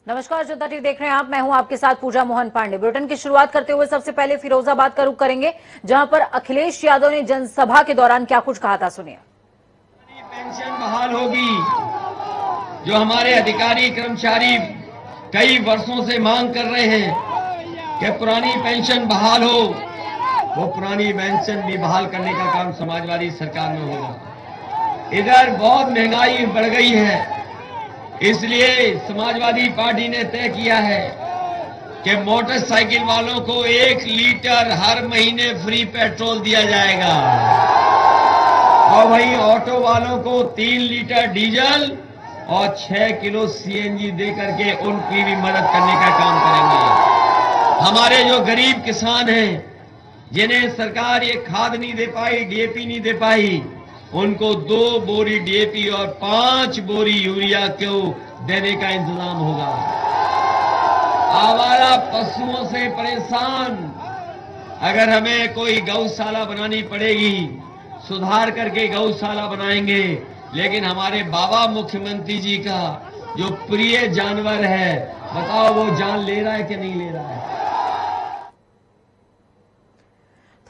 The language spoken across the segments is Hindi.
नमस्कार, जनता टीवी देख रहे हैं आप। मैं हूं आपके साथ पूजा मोहन पांडे। बुलेटिन की शुरुआत करते हुए सबसे पहले फिरोजाबाद का रुख करेंगे, जहां पर अखिलेश यादव ने जनसभा के दौरान क्या कुछ कहा था, सुनिए। पेंशन बहाल होगी। जो हमारे अधिकारी कर्मचारी कई वर्षों से मांग कर रहे हैं कि पुरानी पेंशन बहाल हो, वो पुरानी पेंशन भी बहाल करने का काम समाजवादी सरकार में होगा। इधर बहुत महंगाई बढ़ गई है, इसलिए समाजवादी पार्टी ने तय किया है कि मोटरसाइकिल वालों को 1 लीटर हर महीने फ्री पेट्रोल दिया जाएगा और वहीं ऑटो वालों को 3 लीटर डीजल और 6 किलो सीएनजी दे करके उनकी भी मदद करने का काम करेंगे। हमारे जो गरीब किसान हैं, जिन्हें सरकार ये खाद नहीं दे पाई, डीएपी नहीं दे पाई, उनको 2 बोरी डीएपी और 5 बोरी यूरिया को देने का इंतजाम होगा। आवारा पशुओं से परेशान, अगर हमें कोई गौशाला बनानी पड़ेगी, सुधार करके गौशाला बनाएंगे, लेकिन हमारे बाबा मुख्यमंत्री जी का जो प्रिय जानवर है, बताओ वो जान ले रहा है कि नहीं ले रहा है।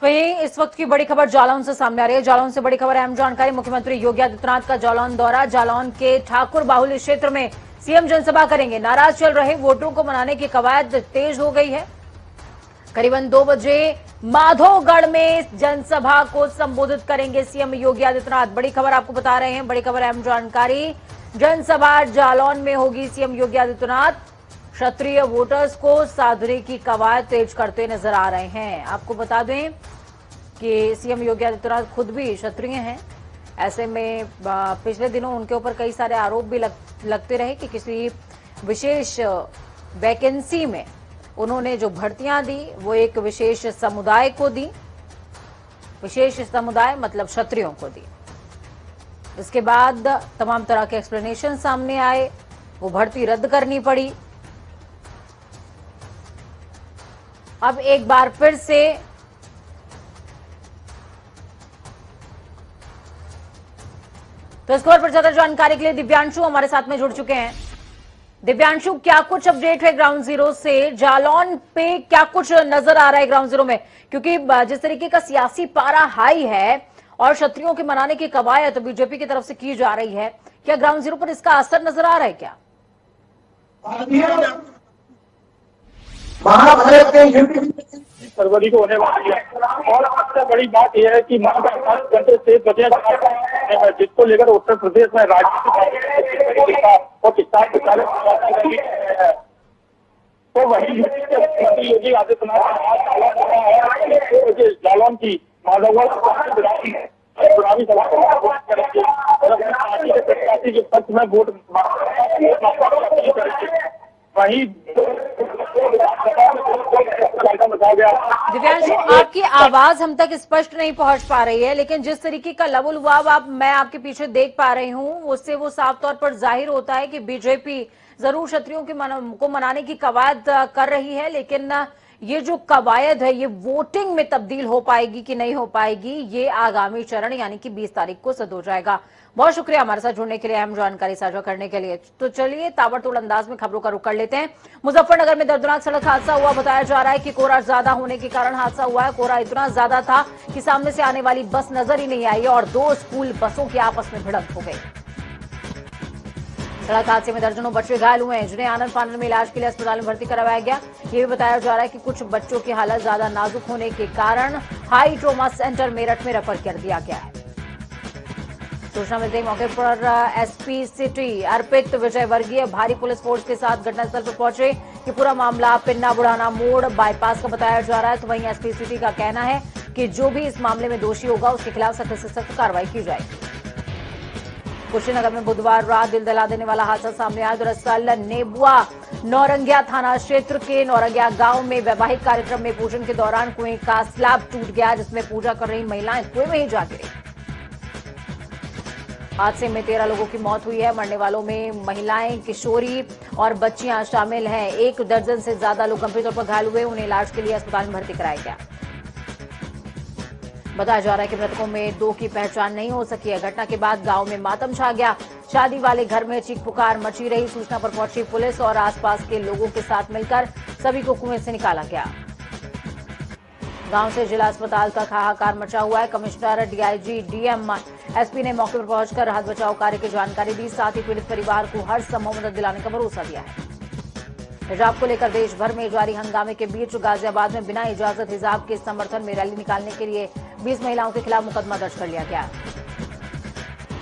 वहीं इस वक्त की बड़ी खबर जालौन से सामने आ रही है। जालौन से बड़ी खबर, अहम जानकारी। मुख्यमंत्री योगी आदित्यनाथ का जालौन दौरा। जालौन के ठाकुर बाहुल्य क्षेत्र में सीएम जनसभा करेंगे। नाराज चल रहे वोटरों को मनाने की कवायद तेज हो गई है। करीबन 2 बजे माधोगढ़ में जनसभा को संबोधित करेंगे सीएम योगी आदित्यनाथ। बड़ी खबर आपको बता रहे हैं, बड़ी खबर, अहम जानकारी। जनसभा जालौन में होगी सीएम योगी आदित्यनाथ। क्षत्रिय वोटर्स को साधने की कवायद तेज करते नजर आ रहे हैं। आपको बता दें कि सीएम योगी आदित्यनाथ खुद भी क्षत्रिय हैं। ऐसे में पिछले दिनों उनके ऊपर कई सारे आरोप भी लगते रहे कि किसी विशेष वैकेंसी में उन्होंने जो भर्तियां दी वो एक विशेष समुदाय को दी। विशेष समुदाय मतलब क्षत्रियों को दी। इसके बाद तमाम तरह के एक्सप्लेनेशन सामने आए, वो भर्ती रद्द करनी पड़ी। अब एक बार फिर से तो इस खबर पर ज्यादा जानकारी के लिए दिव्यांशु हमारे साथ में जुड़ चुके हैं। दिव्यांशु, क्या कुछ अपडेट है ग्राउंड जीरो से? जालौन पे क्या कुछ नजर आ रहा है ग्राउंड जीरो में? क्योंकि जिस तरीके का सियासी पारा हाई है और क्षत्रियों के मनाने की कवायद तो बीजेपी की तरफ से की जा रही है, क्या ग्राउंड जीरो पर इसका असर नजर आ रहा है क्या? फरवरी को होने वाली है और सबसे बड़ी बात यह है कि महागठबंधन घंटे से बचे जिसको लेकर उत्तर प्रदेश में राजनीतिक और किसान तो वही योगी आदित्यनाथ जालौन की माधवगढ़ चुनावी सभा करेंगे और अपने पार्टी के प्रत्याशी के पक्ष में वोट करेंगे। वही दिव्यांशु, आपकी आवाज हम तक स्पष्ट नहीं पहुंच पा रही है, लेकिन जिस तरीके का लबुलुआब मैं आपके पीछे देख पा रही हूं, उससे वो साफ तौर पर जाहिर होता है कि बीजेपी जरूर क्षत्रियों को मनाने की कवायद कर रही है, लेकिन ये जो कवायद है ये वोटिंग में तब्दील हो पाएगी कि नहीं हो पाएगी, ये आगामी चरण यानी कि 20 तारीख को सिद्ध हो जाएगा। बहुत शुक्रिया हमारे साथ जुड़ने के लिए, अहम जानकारी साझा करने के लिए। तो चलिए ताबड़तोड़ अंदाज में खबरों का रुख कर लेते हैं। मुजफ्फरनगर में दर्दनाक सड़क हादसा हुआ। बताया जा रहा है कि कोहरा ज्यादा होने के कारण हादसा हुआ है। कोहरा इतना ज्यादा था कि सामने से आने वाली बस नजर ही नहीं आई और 2 स्कूल बसों की आपस में भिड़ंत हो गई। सड़क हादसे में दर्जनों बच्चे घायल हुए हैं, जिन्हें आनंद फानंद में इलाज के लिए अस्पताल में भर्ती करवाया गया। ये भी बताया जा रहा है कि कुछ बच्चों की हालत ज्यादा नाजुक होने के कारण हाई ट्रोमा सेंटर मेरठ में रेफर कर दिया गया है। सूचना मिलते ही मौके पर एसपी सिटी अर्पित विजय वर्गीय भारी पुलिस फोर्स के साथ घटनास्थल पर पहुंचे। ये पूरा मामला पिन्ना बुढ़ाना मोड़ बाईपास का बताया जा रहा है। तो वहीं एसपी सिटी का कहना है कि जो भी इस मामले में दोषी होगा उसके खिलाफ सख्त से सख्त कार्रवाई की जाएगी। कुशीनगर में बुधवार रात दिल दहला देने वाला हादसा सामने आया। दरअसल नेबुआ नौरंगिया थाना क्षेत्र के नौरंगिया गांव में वैवाहिक कार्यक्रम में पूजन के दौरान कुएं का स्लैब टूट गया, जिसमें पूजा कर रही महिलाएं कुएं में ही जा गिरी। हादसे में 13 लोगों की मौत हुई है। मरने वालों में महिलाएं, किशोरी और बच्चियां शामिल हैं। 1 दर्जन से ज्यादा लोग गंभीर तौर पर घायल हुए, उन्हें इलाज के लिए अस्पताल में भर्ती कराया गया। बताया जा रहा है कि मृतकों में 2 की पहचान नहीं हो सकी है। घटना के बाद गांव में मातम छा गया। शादी वाले घर में चीख पुकार मची रही। सूचना पर पहुंची पुलिस और आसपास के लोगों के साथ मिलकर सभी को कुएं से निकाला गया। गांव से जिला अस्पताल तक हाहाकार मचा हुआ है। कमिश्नर, डीआईजी, डीएम, एसपी ने मौके पर पहुंचकर राहत बचाव कार्य की जानकारी दी। साथ ही पीड़ित परिवार को हर संभव मदद दिलाने का भरोसा दिया है। हिजाब को लेकर देश भर में जारी हंगामे के बीच गाजियाबाद में बिना इजाजत हिजाब के समर्थन में रैली निकालने के लिए 20 महिलाओं के खिलाफ मुकदमा दर्ज कर लिया गया।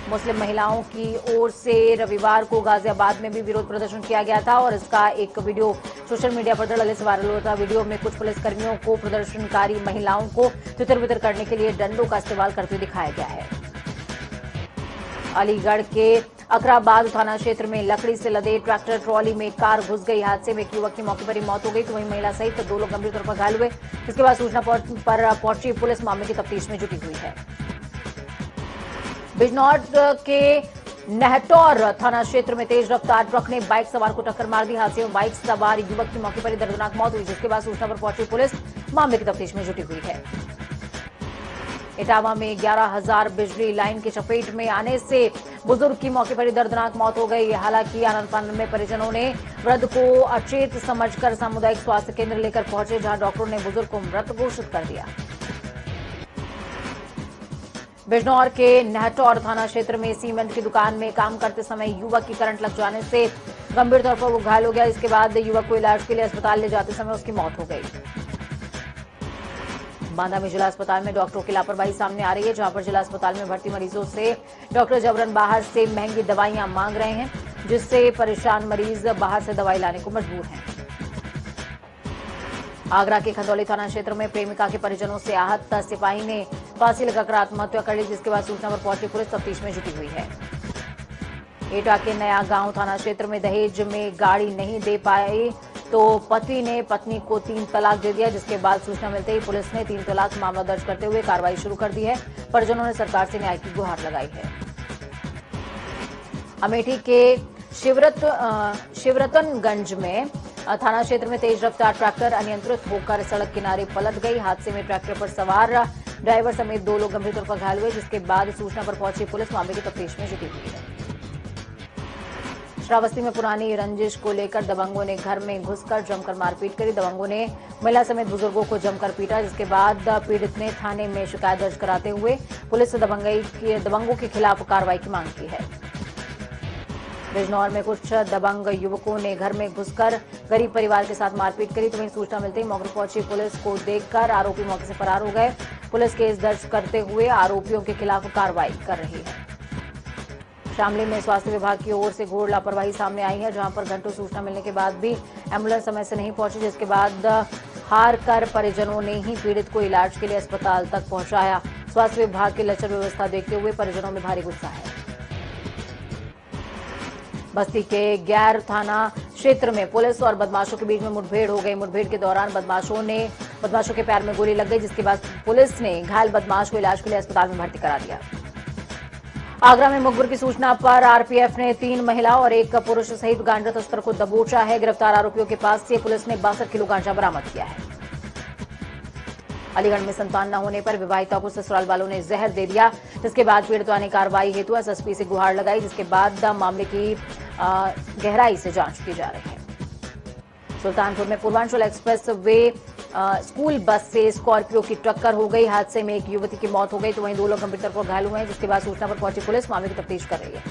मुस्लिम महिलाओं की ओर से रविवार को गाजियाबाद में भी विरोध प्रदर्शन किया गया था और इसका एक वीडियो सोशल मीडिया पर धड़ल्ले से वायरल हुआ था। वीडियो में कुछ पुलिसकर्मियों को प्रदर्शनकारी महिलाओं को तितर-बितर करने के लिए डंडों का इस्तेमाल करते हुए दिखाया गया है। अलीगढ़ के अकराबाद थाना क्षेत्र में लकड़ी से लदे ट्रैक्टर ट्रॉली में कार घुस गई। हादसे में एक युवक की मौके पर ही मौत हो गई तो वहीं महिला सहित 2 लोग गंभीर तौर पर घायल हुए। इसके बाद सूचना पर पहुंची पुलिस मामले की तफ्तीश में जुटी हुई है। बिजनौर के नहटौर थाना क्षेत्र में तेज रफ्तार ट्रक ने बाइक सवार को टक्कर मार दी। हादसे में बाइक सवार युवक की मौके पर ही दर्दनाक मौत हुई, जिसके बाद सूचना पर पहुंची पुलिस मामले की तफ्तीश में जुटी हुई है। इटावा में 11,000 बिजली लाइन की चपेट में आने से बुजुर्ग की मौके पर ही दर्दनाक मौत हो गई। हालांकि आनंद फानन में परिजनों ने वृद्ध को अचेत समझकर सामुदायिक स्वास्थ्य केंद्र लेकर पहुंचे, जहां डॉक्टरों ने बुजुर्ग को मृत घोषित कर दिया। बिजनौर के नहटौर थाना क्षेत्र में सीमेंट की दुकान में काम करते समय युवक की करंट लग जाने से गंभीर तौर पर वो घायल हो गया। इसके बाद युवक को इलाज के लिए अस्पताल ले जाते समय उसकी मौत हो गई। बांदा में जिला अस्पताल में डॉक्टरों की लापरवाही सामने आ रही है, जहां पर जिला अस्पताल में भर्ती मरीजों से डॉक्टर जबरन बाहर से महंगी दवाइयां मांग रहे हैं, जिससे परेशान मरीज बाहर से दवाई लाने को मजबूर हैं। आगरा के खंदौली थाना क्षेत्र में प्रेमिका के परिजनों से आहत सिपाही ने फांसी लगाकर आत्महत्या कर ली, जिसके बाद सूचना पर पहुंची पुलिस तफ्तीश में जुटी हुई है। एटा के नया गांव थाना क्षेत्र में दहेज में गाड़ी नहीं दे पाए तो पति ने पत्नी को 3 तलाक दे दिया, जिसके बाद सूचना मिलते ही पुलिस ने 3 तलाक मामला दर्ज करते हुए कार्रवाई शुरू कर दी है। परिजनों ने सरकार से न्याय की गुहार लगाई है। अमेठी के शिवरतनगंज में थाना क्षेत्र में तेज रफ्तार ट्रैक्टर अनियंत्रित होकर सड़क किनारे पलट गई। हादसे में ट्रैक्टर पर सवार ड्राइवर समेत 2 लोग गंभीर तौर पर घायल हुए, जिसके बाद सूचना पर पहुंची पुलिस मामले की तफ्तीश में जुटी हुई है। श्रावस्ती में पुरानी रंजिश को लेकर दबंगों ने घर में घुसकर जमकर मारपीट करी। दबंगों ने महिला समेत बुजुर्गों को जमकर पीटा, जिसके बाद पीड़ित ने थाने में शिकायत दर्ज कराते हुए पुलिस से दबंगों के खिलाफ कार्रवाई की मांग की है। बिजनौर में कुछ दबंग युवकों ने घर में घुसकर गरीब परिवार के साथ मारपीट करी तो वहीं सूचना मिलते ही मौके पर पहुंची पुलिस को देखकर आरोपी मौके से फरार हो गए। पुलिस केस दर्ज करते हुए आरोपियों के खिलाफ कार्रवाई कर रही है। शामली में स्वास्थ्य विभाग की ओर से घोर लापरवाही सामने आई है, जहां पर घंटों सूचना मिलने के बाद भी एम्बुलेंस समय से नहीं पहुंची, जिसके बाद हार कर परिजनों ने ही पीड़ित को इलाज के लिए अस्पताल तक पहुंचाया। स्वास्थ्य विभाग की लचर व्यवस्था देखते हुए परिजनों में भारी गुस्सा है। बस्ती के गैर थाना क्षेत्र में पुलिस और बदमाशों के बीच में मुठभेड़ हो गई। मुठभेड़ के दौरान बदमाशों के पैर में गोली लग गई, जिसके बाद पुलिस ने घायल बदमाश को इलाज के लिए अस्पताल में भर्ती करा दिया। आगरा में मुखबिर की सूचना पर आरपीएफ ने 3 महिला और 1 पुरुष सहित गांजा तस्कर को दबोचा है। गिरफ्तार आरोपियों के पास से पुलिस ने 62 किलो गांजा बरामद किया है। अलीगढ़ में संतान न होने पर विवाहिता को ससुराल वालों ने जहर दे दिया, जिसके बाद पीड़िता ने कार्रवाई हेतु एसएसपी से गुहार लगाई, जिसके बाद मामले की गहराई से जांच की जा रही है। सुल्तानपुर में Purvanchal express way school bus से स्कॉर्पियो की टक्कर हो गई। हादसे में एक युवती की मौत हो गई तो वहीं 2 लोग गंभीर तौर पर घायल हुए हैं, जिसके बाद सूचना पर पहुंची पुलिस मामले की तफ्तीश कर रही है।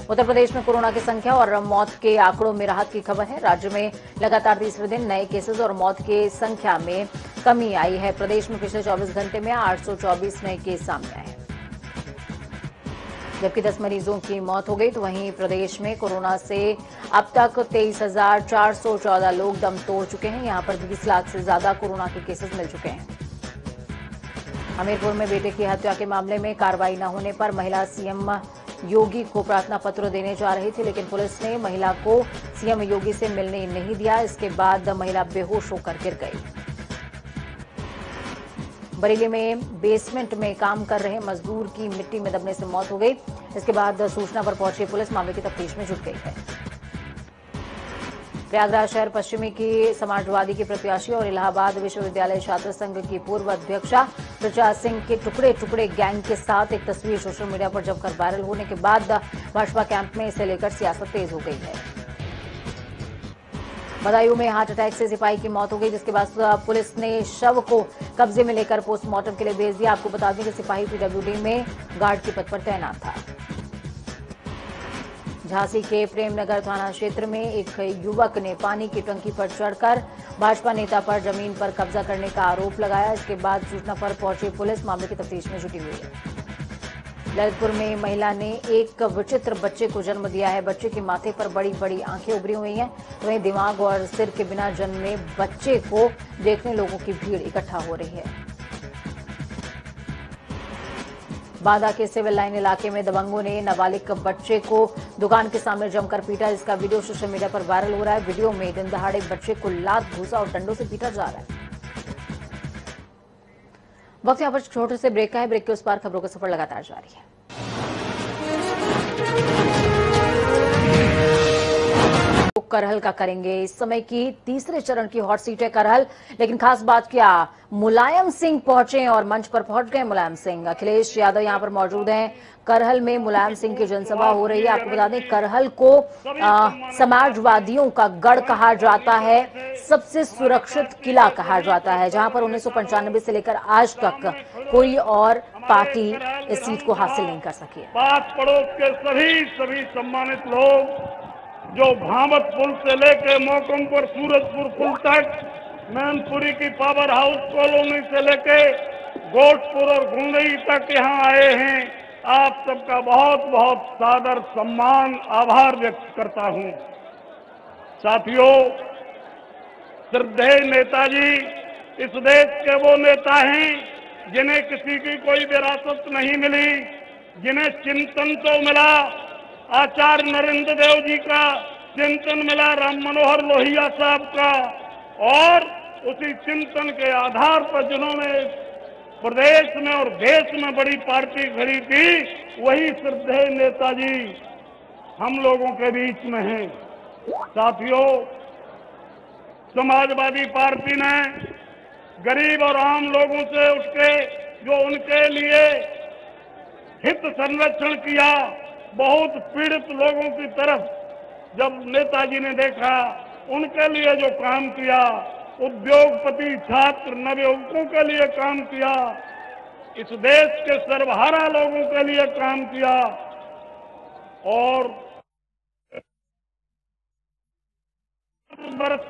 उत्तर प्रदेश में कोरोना की संख्या और मौत के आंकड़ों में राहत की खबर है। राज्य में लगातार तीसरे दिन नए केसेज और मौत की संख्या में कमी आई है। प्रदेश में पिछले 24 घंटे में 824 नए केस सामने आए हैं, जबकि 10 मरीजों की मौत हो गई तो वहीं प्रदेश में कोरोना से अब तक 23,414 लोग दम तोड़ चुके हैं। यहां पर 20 लाख से ज्यादा कोरोना के केसेस मिल चुके हैं। हमीरपुर में बेटे की हत्या के मामले में कार्रवाई न होने पर महिला सीएम योगी को प्रार्थना पत्र देने जा रही थी, लेकिन पुलिस ने महिला को सीएम योगी से मिलने नहीं दिया। इसके बाद महिला बेहोश होकर गिर गई। बरेली में बेसमेंट में काम कर रहे मजदूर की मिट्टी में दबने से मौत हो गई। इसके बाद सूचना पर पहुंची पुलिस मामले की तफ्तीश में जुट गई है। प्रयागराज शहर पश्चिमी की समाजवादी की प्रत्याशी और इलाहाबाद विश्वविद्यालय छात्र संघ की पूर्व अध्यक्षा प्रचार सिंह के टुकड़े टुकड़े गैंग के साथ एक तस्वीर सोशल मीडिया पर जमकर वायरल होने के बाद भाजपा कैंप में इसे लेकर सियासत तेज हो गई है। बदायूं में हार्ट अटैक से सिपाही की मौत हो गई, जिसके बाद पुलिस ने शव को कब्जे में लेकर पोस्टमार्टम के लिए भेज दिया। आपको बता दें कि सिपाही पीडब्ल्यूडी में गार्ड के पद पर तैनात था। झांसी के प्रेमनगर थाना क्षेत्र में एक युवक ने पानी की टंकी पर चढ़कर भाजपा नेता पर जमीन पर कब्जा करने का आरोप लगाया। इसके बाद सूचना पर पहुंची पुलिस मामले की तफ्तीश में जुटी हुई है। ललितपुर में महिला ने एक विचित्र बच्चे को जन्म दिया है। बच्चे के माथे पर बड़ी बड़ी आंखें उभरी हुई हैं, वहीं दिमाग और सिर के बिना जन्मे बच्चे को देखने लोगों की भीड़ इकट्ठा हो रही है। बांदा के सिविल लाइन इलाके में दबंगों ने नाबालिग बच्चे को दुकान के सामने जमकर पीटा, जिसका वीडियो सोशल मीडिया पर वायरल हो रहा है। वीडियो में दिन दहाड़े बच्चे को लात, घूसा और डंडों से पीटा जा रहा है। वक्त यहाँ पर छोटे से ब्रेक का है। ब्रेक के उस पार खबरों का सफर लगातार जारी है। करहल का करेंगे। इस समय की तीसरे चरण की हॉट सीट है करहल, लेकिन खास बात क्या, मुलायम सिंह पहुंचे और मंच पर पहुंच गए मुलायम सिंह। अखिलेश यादव यहां पर मौजूद हैं। करहल में मुलायम सिंह की जनसभा हो रही है। आपको बता दें करहल को समाजवादियों का गढ़ कहा जाता है, सबसे सुरक्षित किला कहा जाता है, जहां पर 1995 से लेकर आज तक कोई और पार्टी इस सीट को हासिल नहीं कर सकी। पास पड़ोस के सभी सम्मानित लोग जो भामत पुल से लेके मौकमपुर सूरजपुर पुल तक, मैनपुरी की पावर हाउस कॉलोनी से लेके गोटपुर और गुंडई तक यहाँ आए हैं, आप सबका बहुत बहुत सादर सम्मान आभार व्यक्त करता हूँ। साथियों, श्रद्धेय नेताजी इस देश के वो नेता हैं जिन्हें किसी की कोई विरासत नहीं मिली, जिन्हें चिंतन तो मिला आचार्य नरेंद्र देव जी का, चिंतन मिला राम मनोहर लोहिया साहब का, और उसी चिंतन के आधार पर जिन्होंने प्रदेश में और देश में बड़ी पार्टी खड़ी की, वही श्रद्धेय नेताजी हम लोगों के बीच में हैं। साथियों, समाजवादी पार्टी ने गरीब और आम लोगों से उठ के जो उनके लिए हित संरक्षण किया, बहुत पीड़ित लोगों की तरफ जब नेताजी ने देखा, उनके लिए जो काम किया, उद्योगपति छात्र नवयुवकों के लिए काम किया, इस देश के सर्वहारा लोगों के लिए काम किया, और बरस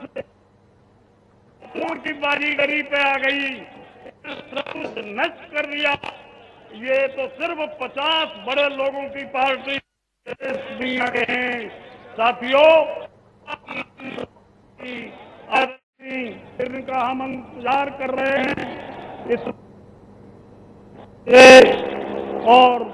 की बाजीगरी पे आ गई, नष्ट कर दिया। ये तो सिर्फ 50 बड़े लोगों की पार्टी हैं। साथियों, का हम इंतजार कर रहे हैं इस और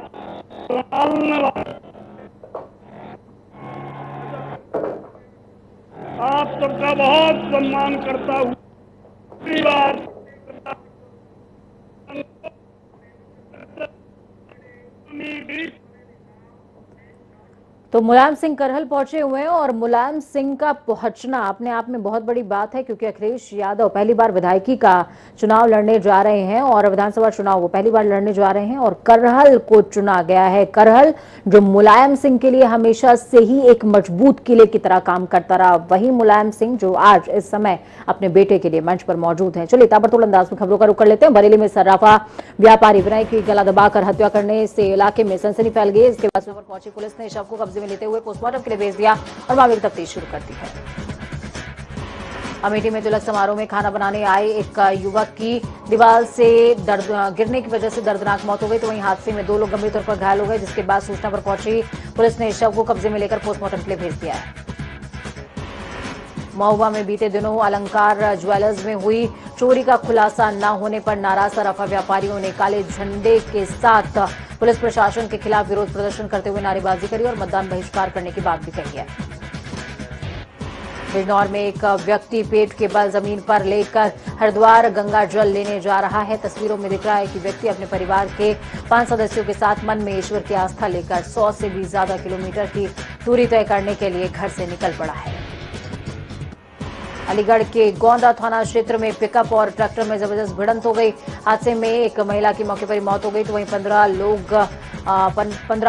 आप सबका बहुत सम्मान करता हूँ। तो मुलायम सिंह करहल पहुंचे हुए हैं और मुलायम सिंह का पहुंचना अपने आप में बहुत बड़ी बात है, क्योंकि अखिलेश यादव पहली बार विधायकी का चुनाव लड़ने जा रहे हैं और विधानसभा चुनाव वो पहली बार लड़ने जा रहे हैं, और करहल को चुना गया है। करहल जो मुलायम सिंह के लिए हमेशा से ही एक मजबूत किले की तरह काम करता रहा, वही मुलायम सिंह जो आज इस समय अपने बेटे के लिए मंच पर मौजूद है। चलिए ताबड़तोड़ अंदाज में खबरों का रुख कर लेते हैं। बरेली में सर्राफा व्यापारी विनय की गला दबाकर हत्या करने से इलाके में सनसनी फैल गई। इसके बाद पहुंची पुलिस ने शव को कब्जे में लेते हुए पोस्टमार्टम के लिए भेज दिया और मामले की तफ्तीश शुरू कर दी है। अमेठी में तिलक समारोह में खाना बनाने आए एक युवक की दीवार से गिरने की वजह से दर्दनाक मौत हो गई, तो वहीं हादसे में 2 लोग गंभीर तौर पर घायल हो गए, जिसके बाद सूचना पर पहुंची पुलिस ने शव को कब्जे में लेकर पोस्टमार्टम के लिए भेज दिया है। महुआ में बीते दिनों अलंकार ज्वेलर्स में हुई चोरी का खुलासा न होने पर नाराज सराफा व्यापारियों ने काले झंडे के साथ पुलिस प्रशासन के खिलाफ विरोध प्रदर्शन करते हुए नारेबाजी करी और मतदान बहिष्कार करने की बात भी कही है। बिजनौर में एक व्यक्ति पेट के बल जमीन पर लेकर हरिद्वार गंगा जल लेने जा रहा है। तस्वीरों में दिख रहा है कि व्यक्ति अपने परिवार के 5 सदस्यों के साथ मन में ईश्वर की आस्था लेकर 100 से भी ज्यादा किलोमीटर की दूरी तय करने के लिए घर से निकल पड़ा है। अलीगढ़ के गोंदा थाना क्षेत्र में पिकअप और ट्रैक्टर में जबरदस्त भिड़ंत हो गई। हादसे में एक महिला की मौके पर ही मौत हो गई, तो वहीं 15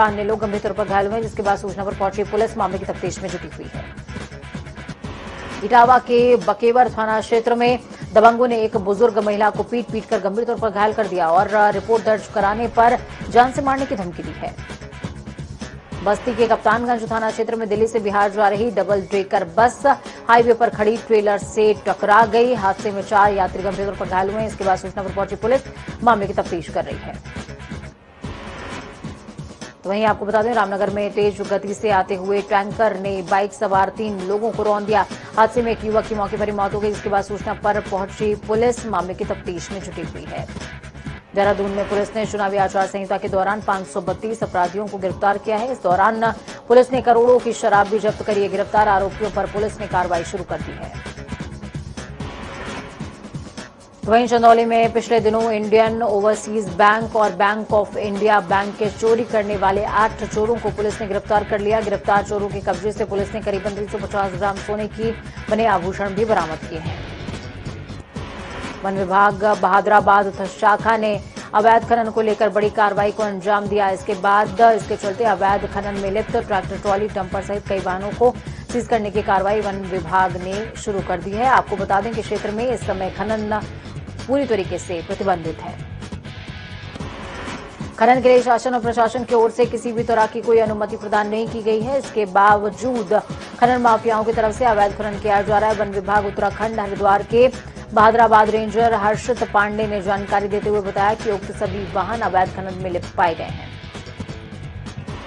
अन्य लोग गंभीर तौर पर घायल हुए, जिसके बाद सूचना पर पहुंची पुलिस मामले की तफ्तीश में जुटी हुई है। इटावा के बकेवर थाना क्षेत्र में दबंगों ने एक बुजुर्ग महिला को पीट कर गंभीर तौर पर घायल कर दिया और रिपोर्ट दर्ज कराने पर जान से मारने की धमकी दी है। बस्ती के कप्तानगंज थाना क्षेत्र में दिल्ली से बिहार जा रही डबल डेकर बस हाईवे पर खड़ी ट्रेलर से टकरा गई। हादसे में 4 यात्री गंभीर तौर पर घायल हुए हैं। इसके बाद सूचना पर पहुंची पुलिस मामले की तफ्तीश कर रही है। तो वहीं आपको बता दें, रामनगर में तेज गति से आते हुए टैंकर ने बाइक सवार 3 लोगों को रौंद दिया। हादसे में एक युवक की मौके पर ही मौत हो गई। इसके बाद सूचना पर पहुंची पुलिस मामले की तफ्तीश में जुटी हुई है। देहरादून में पुलिस ने चुनावी आचार संहिता के दौरान 532 अपराधियों को गिरफ्तार किया है। इस दौरान पुलिस ने करोड़ों की शराब भी जब्त करी है। गिरफ्तार आरोपियों पर पुलिस ने कार्रवाई शुरू कर दी है। वहीं चंदौली में पिछले दिनों इंडियन ओवरसीज बैंक और बैंक ऑफ इंडिया बैंक के चोरी करने वाले 8 चोरों को पुलिस ने गिरफ्तार कर लिया। गिरफ्तार चोरों के कब्जे से पुलिस ने करीब 350 ग्राम सोने की बने आभूषण भी बरामद किए हैं। वन विभाग बहादुराबाद शाखा ने अवैध खनन को लेकर बड़ी कार्रवाई को अंजाम दिया। इसके चलते अवैध खनन में लिप्त ट्रैक्टर, ट्रॉली, डंपर सहित कई वाहनों को सीज करने की कार्रवाई वन विभाग ने शुरू कर दी है। आपको बता दें कि क्षेत्र में इस समय खनन पूरी तरीके से प्रतिबंधित है। खनन के लिए शासन और प्रशासन की ओर से किसी भी तरह की कोई अनुमति प्रदान नहीं की गई है। इसके बावजूद खनन माफियाओं की तरफ से अवैध खनन किया जा रहा है। वन विभाग उत्तराखंड हरिद्वार के बहादुराबाद रेंजर हर्षित पांडे ने जानकारी देते हुए बताया कि उक्त सभी वाहन अवैध खनन में लिप्त पाए गए हैं।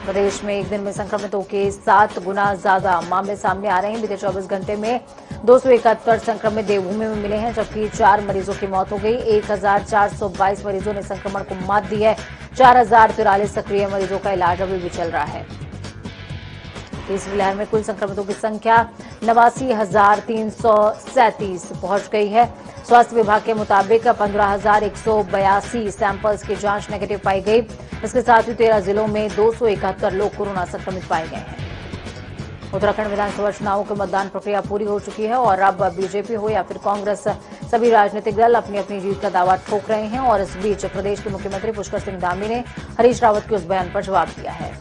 प्रदेश में एक दिन में संक्रमितों के 7 गुना ज्यादा मामले सामने आ रहे हैं। बीते 24 घंटे में 271 संक्रमित देवभूमि में मिले हैं, जबकि 4 मरीजों की मौत हो गई। 1422 मरीजों ने संक्रमण को मात दी है। 4043 सक्रिय मरीजों का इलाज अभी भी चल रहा है। तीसरी लहर में कुल संक्रमितों की संख्या 89,337 पहुंच गई है। स्वास्थ्य विभाग के मुताबिक 15,182 सैंपल्स की जांच नेगेटिव पाई गई। इसके साथ ही 13 जिलों में 271 लोग कोरोना संक्रमित पाए गए हैं। उत्तराखंड विधानसभा चुनावों की मतदान प्रक्रिया पूरी हो चुकी है और अब बीजेपी हो या फिर कांग्रेस, सभी राजनीतिक दल अपनी अपनी जीत का दावा ठोक रहे हैं। और इस बीच प्रदेश के मुख्यमंत्री पुष्कर सिंह धामी ने हरीश रावत के उस बयान पर जवाब दिया है,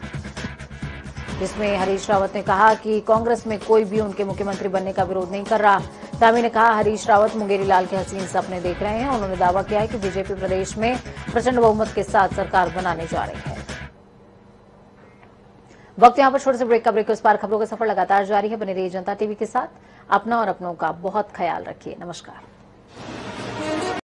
जिसमें हरीश रावत ने कहा कि कांग्रेस में कोई भी उनके मुख्यमंत्री बनने का विरोध नहीं कर रहा। धामी ने कहा, हरीश रावत मुंगेरी लाल के हसीन सपने देख रहे हैं। उन्होंने दावा किया है कि बीजेपी प्रदेश में प्रचंड बहुमत के साथ सरकार बनाने जा रही है। वक्त यहाँ पर छोटे से ब्रेक का ब्रेक। उस पार खबरों का सफर लगातार जारी है। बने रहिए जनता टीवी के साथ। अपना और अपनों का बहुत ख्याल रखिए। नमस्कार।